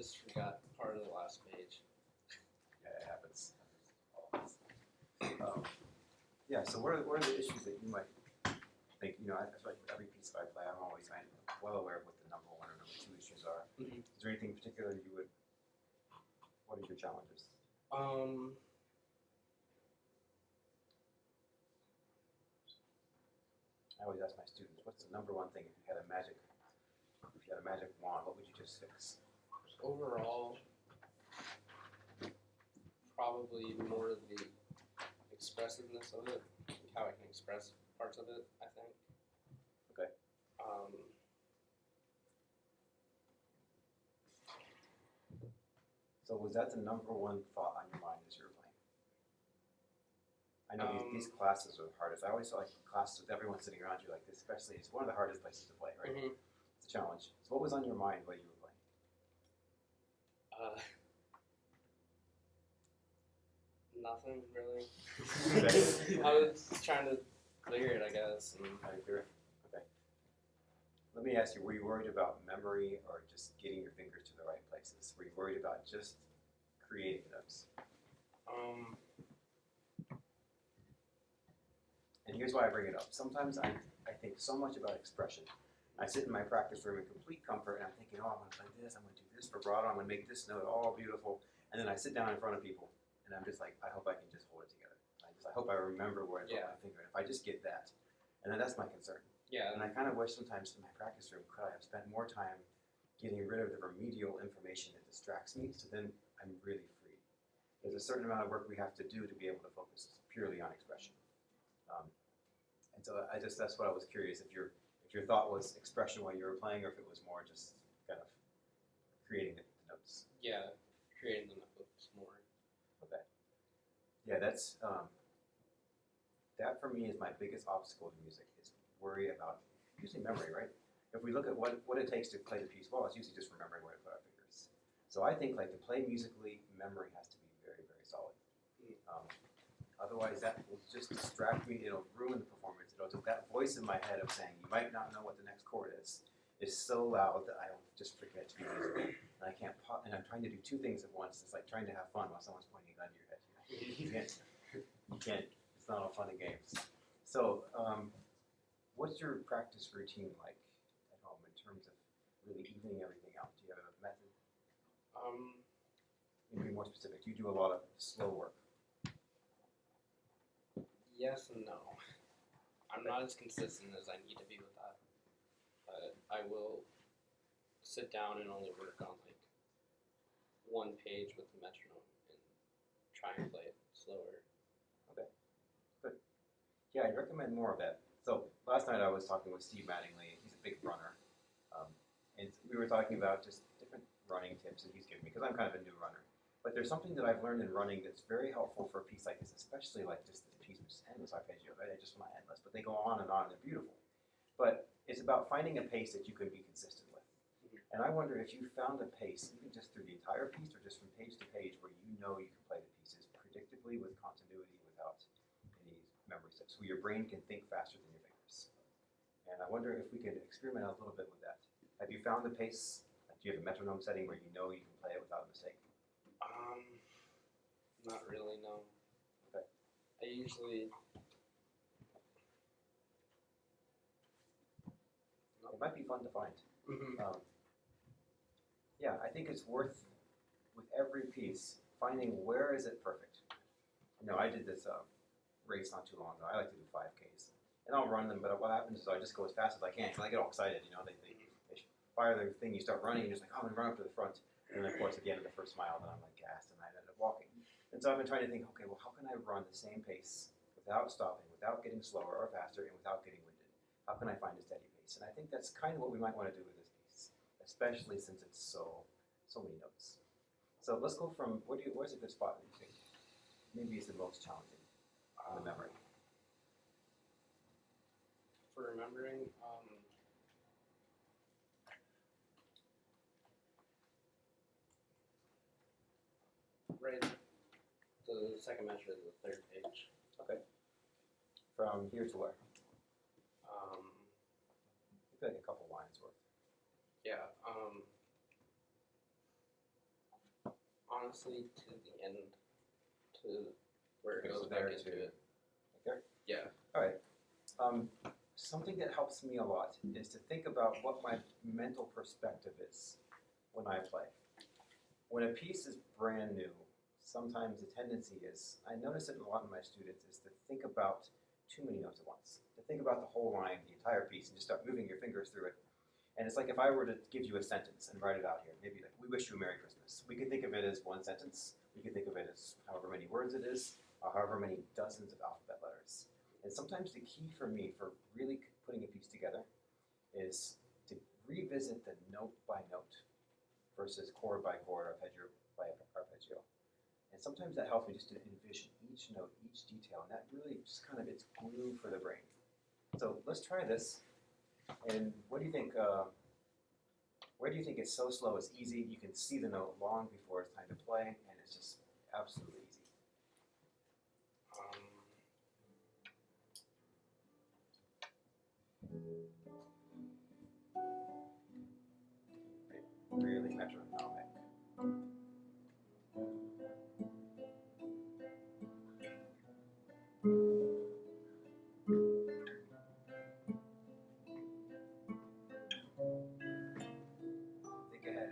just forgot part of the last page. Yeah, it happens. Yeah, so what are the issues that you might think, I feel like with every piece that I play, I'm always well aware of what the number one or number two issues are. Mm-hmm. Is there anything in particular what are your challenges? I always ask my students, what's the number one thing if you had a magic wand, what would you just fix? Overall, probably more of the expressiveness of it, how I can express parts of it, I think. Okay. So was that the number one thought on your mind as you were playing? I know these classes are the hardest. I always feel like classes with everyone sitting around you like this, especially, it's one of the hardest places to play, right? Mm-hmm. It's a challenge. So what was on your mind while you were playing? Nothing really. I was trying to clear it, I guess. Trying to clear it? Okay. Let me ask you, were you worried about memory or just getting your fingers to the right places? Were you worried about just creating notes? And here's why I bring it up. Sometimes I think so much about expression. I sit in my practice room in complete comfort and I'm thinking, oh, I'm going to play this, I'm going to do this vibrato, I'm going to make this note all beautiful. And then I sit down in front of people and I'm just like, I hope I can just hold it together. I hope I remember where I put my finger. And if I just get that, and then that's my concern. Yeah. And I kind of wish sometimes in my practice room, could I have spent more time getting rid of the remedial information that distracts me, so then I'm really free. There's a certain amount of work we have to do to be able to focus purely on expression. And so that's what I was curious, if your thought was expression while you were playing, or if it was more just kind of creating the notes. Yeah, creating the notes more. Okay. Yeah, that's that for me is my biggest obstacle to music, is worry about usually memory, right? If we look at what it takes to play the piece well, it's usually just remembering where to put our fingers. So I think like to play musically, memory has to be very, very solid. Otherwise, that will just distract me. It'll ruin the performance. It'll just, that voice in my head of saying you might not know what the next chord is so loud that I'll just forget to be musical. And I can't. And I'm trying to do two things at once. It's like trying to have fun while someone's pointing a gun to your head. You can't. It's not all fun and games. So, what's your practice routine like at home in terms of really evening everything out? Do you have a method? Maybe more specific. Do you do a lot of slow work? Yes and no. I'm not as consistent as I need to be with that. But I will sit down and only work on like one page with the metronome and try and play it slower. Okay, good. Yeah, I'd recommend more of that. So last night I was talking with Steve Mattingly. He's a big runner. And we were talking about just different running tips that he's given me, because I'm kind of a new runner. But there's something that I've learned in running that's very helpful for a piece like this, especially like just this piece, which is endless arpeggio, right? I just want endless, but they go on and they're beautiful. But it's about finding a pace that you can be consistent with. And I wonder if you found a pace, even just through the entire piece or just from page to page, where you know you can play the pieces predictably with continuity without any memory steps, where your brain can think faster than your fingers. And I wonder if we could experiment a little bit with that. Have you found the pace? Do you have a metronome setting where you know you can play it without a mistake? Not really, no. Okay. I usually... It might be fun to find. Yeah, I think it's worth, with every piece, finding where is it perfect. I did this race not too long ago. I like to do 5Ks. And I'll run them, but what happens is I just go as fast as I can, because I get all excited, they fire their thing, you start running, and you're just like, oh, I'm going to run up to the front. And then, of course, at the end of the first mile, then I'm like gassed, and I end up walking. And so I've been trying to think, okay, well, how can I run the same pace without stopping, without getting slower or faster, and without getting winded? How can I find a steady pace? And I think that's kind of what we might want to do with this piece, especially since it's so many notes. So let's go from, where's a good spot that you think maybe is the most challenging in the memory? For remembering, right, the second measure of the third page. Okay. From here to where? Maybe like a couple lines worth. Yeah. honestly to the end, to where it Okay, goes so back there into to- it. okay. Yeah. All right. Something that helps me a lot is to think about what my mental perspective is when I play. When a piece is brand new, sometimes the tendency is, I notice it in a lot of my students, is to think about too many notes at once. To think about the whole line, the entire piece, and just start moving your fingers through it. And it's like if I were to give you a sentence and write it out here, maybe like, we wish you a Merry Christmas. We could think of it as one sentence. We could think of it as however many words it is, or however many dozens of alphabet letters. And sometimes the key for me for really putting a piece together is to revisit the note by note versus chord by chord, arpeggio by arpeggio. And sometimes that helps me just to envision each note, each detail, and that really just kind of, it's glue for the brain. So let's try this. And what do you think, where do you think it's so slow it's easy? You can see the note long before it's time to play, and it's just absolutely easy. Really metronomic. Think ahead.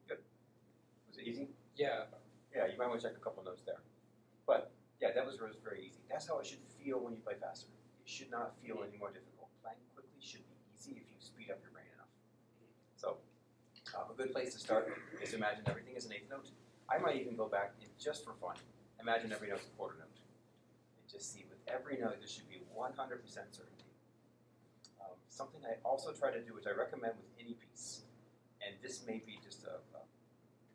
Good. Was it easy? Yeah. Yeah, you might want to check a couple notes there. But yeah, that was very easy. That's how it should feel when you play faster. It should not feel any more difficult. Playing quickly should be easy if you speed up your brain enough. So a good place to start is to imagine everything is an eighth note. I might even go back and just for fun, imagine every note's a quarter note. And just see with every note there should be 100% certainty. Something I also try to do, which I recommend with any piece, and this may be just a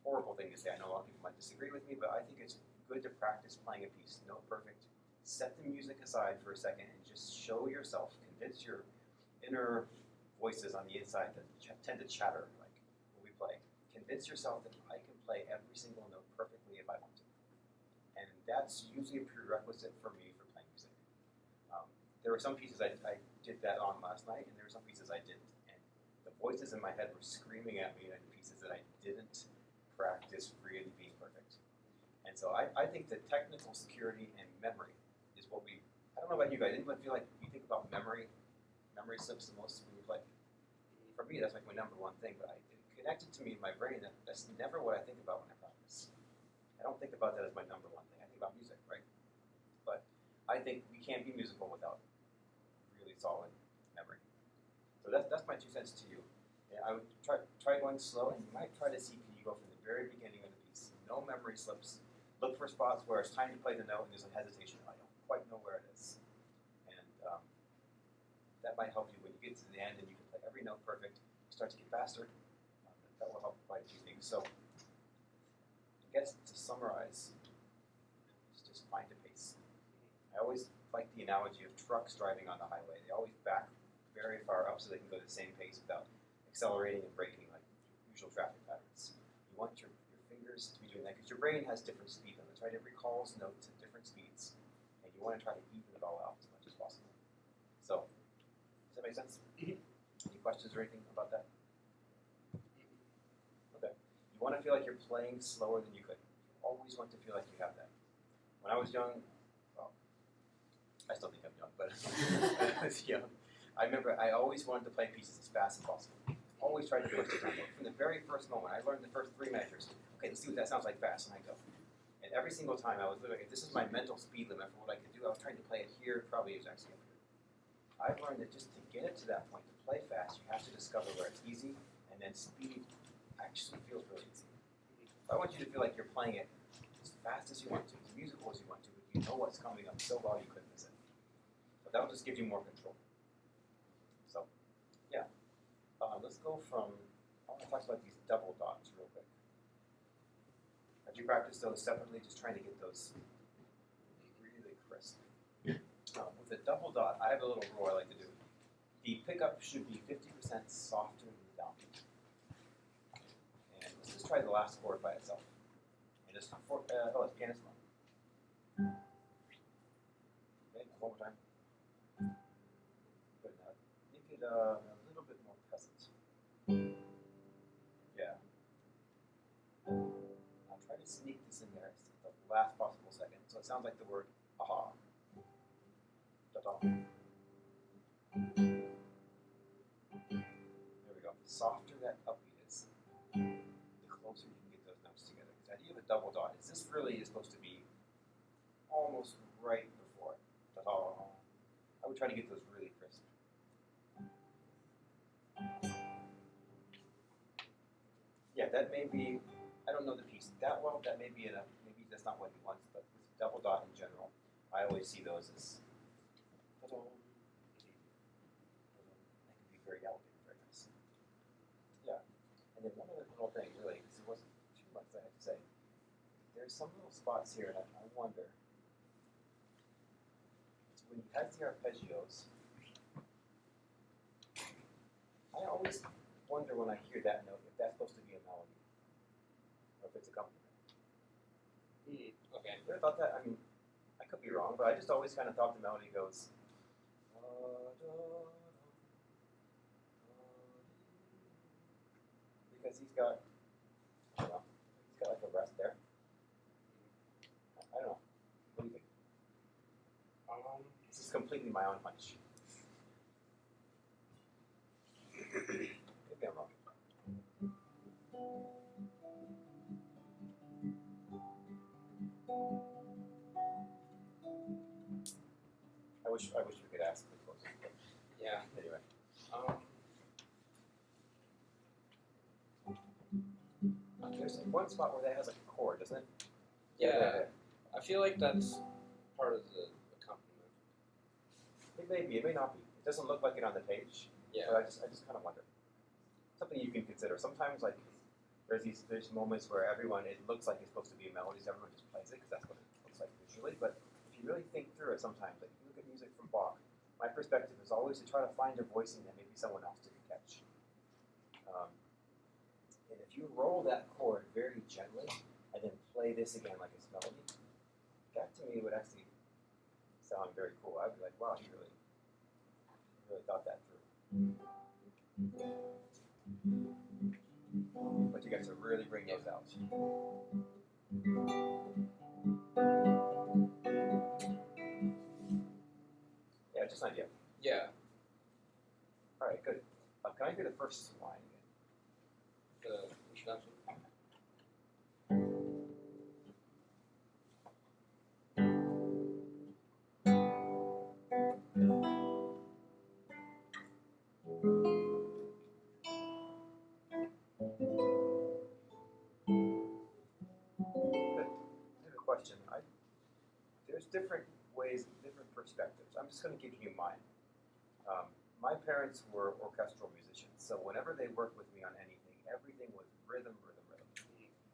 horrible thing to say. I know a lot of people might disagree with me, but I think it's good to practice playing a piece note perfect. Set the music aside for a second and just show yourself, convince your inner voices on the inside that tend to chatter like when we play. Convince yourself that I can play every single note perfectly if I want to. And that's usually a prerequisite for me for playing music. There were some pieces I did that on last night, and there were some pieces I didn't. And the voices in my head were screaming at me in the pieces that I didn't practice really being perfect. And so I think that technical security and memory is what we, I don't know about you guys, anybody feel like you think about memory slips the most when you play? For me, that's like my number one thing, but it connected to me in my brain that that's never what I think about when I practice. I don't think about that as my number one thing. I think about music, right? But I think we can't be musical without really solid memory. So that's my 2 cents to you. And I would try going slow, and you might try to see, can you go from the very beginning of the piece, no memory slips, look for spots where it's time to play the note and there's a hesitation. I don't quite know where it is. And that might help you when you get to the end and you can play every note perfect, start to get faster. That will help quite a few things. So I guess to summarize, just find a pace. I always like the analogy of trucks driving on the highway. They always back very far up so they can go the same pace without accelerating and braking like usual traffic patterns. You want your fingers to be doing that because your brain has different speed limits, right? It recalls notes at different speeds, and you want to try to even it all out as much as possible. So, does that make sense? Any questions or anything about that? Okay. You want to feel like you're playing slower than you could. You always want to feel like you have that. When I was young, well, I still think I'm young, but when I was young, I remember I always wanted to play pieces as fast as possible. Always tried to do it from the very first moment. I learned the first 3 measures. Okay, let's see what that sounds like fast, and I go. And every single time I was doing it, this is my mental speed limit for what I could do. I was trying to play it here, probably it was actually up here. I've learned that just to get it to that point, to play fast, you have to discover where it's easy, and then speed actually feels really easy. I want you to feel like you're playing it as fast as you want to, as musical as you want to, but you know what's coming up so well you couldn't miss it. But that'll just give you more control. So, yeah. Let's go from, I want to talk about these double dots real quick. Have you practiced those separately, just trying to get those really crisp? with a double dot, I have a little rule I like to do. The pickup should be 50% softer than the downbeat. And let's just try the last chord by itself. And just it's pianist mode. Okay, one more time. Good. Now make it a little bit more present. Yeah. I'll try to sneak this in there at the last possible second. So it sounds like the word aha. Da-da. There we go. The softer that upbeat is, the closer you can get those notes together. The idea of a double dot is this really is supposed to be almost right before it. Da-da. I would try to get those really crisp. Yeah, that may be, I don't know the piece that well, that may be enough, maybe that's not what he wants, but with double dot in general, I always see those as, that can be very elegant, very nice. Yeah, and then one other little thing, really, because it wasn't too much I have to say, there's some little spots here, and I wonder, it's when he has the arpeggios, I always wonder when I hear that note if that's supposed to be a melody or if it's accompaniment. Okay. You ever thought that? I mean, I could be wrong, but I just always kind of thought the melody goes. Because he's got, I don't know, he's got like a rest there. I don't know. What do you think? This is completely my own hunch. Maybe I'm wrong. I wish we could ask the closer. Yeah. Anyway. There's one spot where that has like a chord, doesn't it? Yeah. I feel like that's part of the accompaniment. It may be, it may not be. It doesn't look like it on the page. Yeah. But I just kind of wonder. Something you can consider. Sometimes, like, there's moments where it looks like it's supposed to be a melody, so everyone just plays it because that's what it looks like visually. But if you really think through it, sometimes, like if you look at music from Bach, my perspective is always to try to find a voicing that maybe someone else didn't catch. And if you roll that chord very gently and then play this again like it's melody, that to me would actually sound very cool. I'd be like, wow, he really thought that through. But you got to really bring those out. Yeah, just an idea. Yeah. All right, good. Can I hear the first line again? The introduction. Question. There's different ways, different perspectives. I'm just going to give you mine. My parents were orchestral musicians, so whenever they worked with me on anything, everything was rhythm, rhythm, rhythm.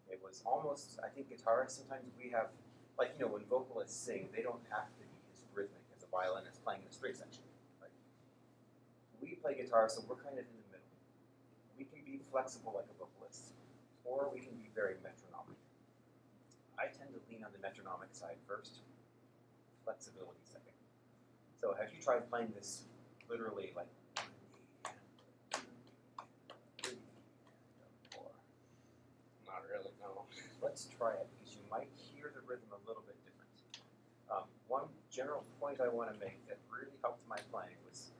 It was almost, I think guitarists, sometimes we have, like, when vocalists sing, they don't have to be as rhythmic as a violinist playing in a straight section. Right? We play guitar, so we're kind of in the middle. We can be flexible like a vocalist, or we can be very metronomic. I tend to lean on the metronomic side first, flexibility second. So have you tried playing this literally like Not really, no. Let's try it because you might hear the rhythm a little bit different. One general point I want to make that really helped my playing was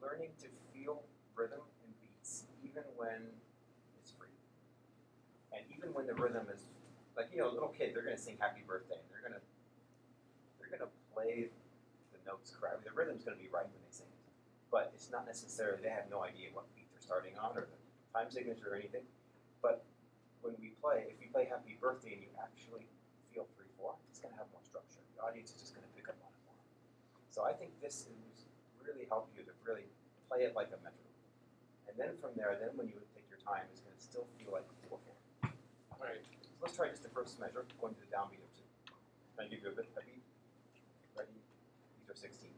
learning to feel rhythm and beats even when it's free. And even when the rhythm is, like, a little kid, they're going to sing Happy Birthday, and they're going to play the notes correctly. The rhythm's going to be right when they sing it. But it's not necessarily, they have no idea what beat they're starting on or the time signature or anything. But when we play, if you play Happy Birthday and you actually feel 3/4, it's going to have more structure. The audience is just going to pick up on it more. So I think this is really help you to really play it like a metronome. And then from there, then when you take your time, it's going to still feel like 4/4. Alright. So let's try just the first measure, going to the downbeat of 2. Can I give you a beat? 16.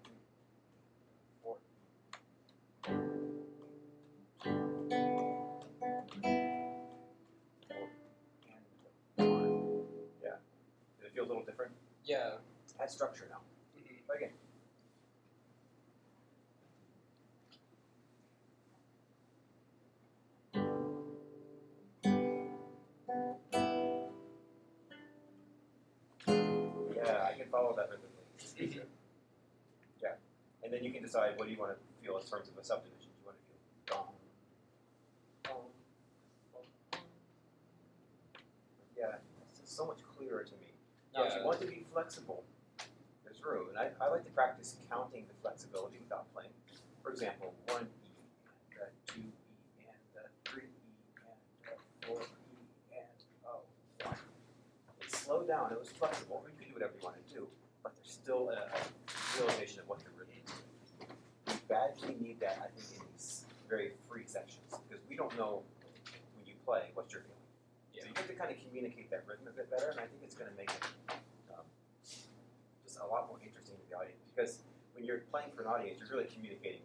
Yeah. Did it feel a little different? Yeah. It has structure now. But again. Yeah, I can follow that rhythmically. Yeah. And then you can decide what do you want to feel in terms of a subdivision. Do you want to feel yeah, it's just so much clearer to me. Now, if you want to be flexible, there's room. And I like to practice counting the flexibility without playing. For example, 1 E and 2 E and 3 E and 4 E and 1. It's slowed down. It was flexible. You can do whatever you want to do, but there's still a realization of what the rhythm is. We badly need that, I think, in these very free sections because we don't know when you play what you're feeling. So you have to kind of communicate that rhythm a bit better, and I think it's going to make it just a lot more interesting to the audience. Because when you're playing for an audience, you're really communicating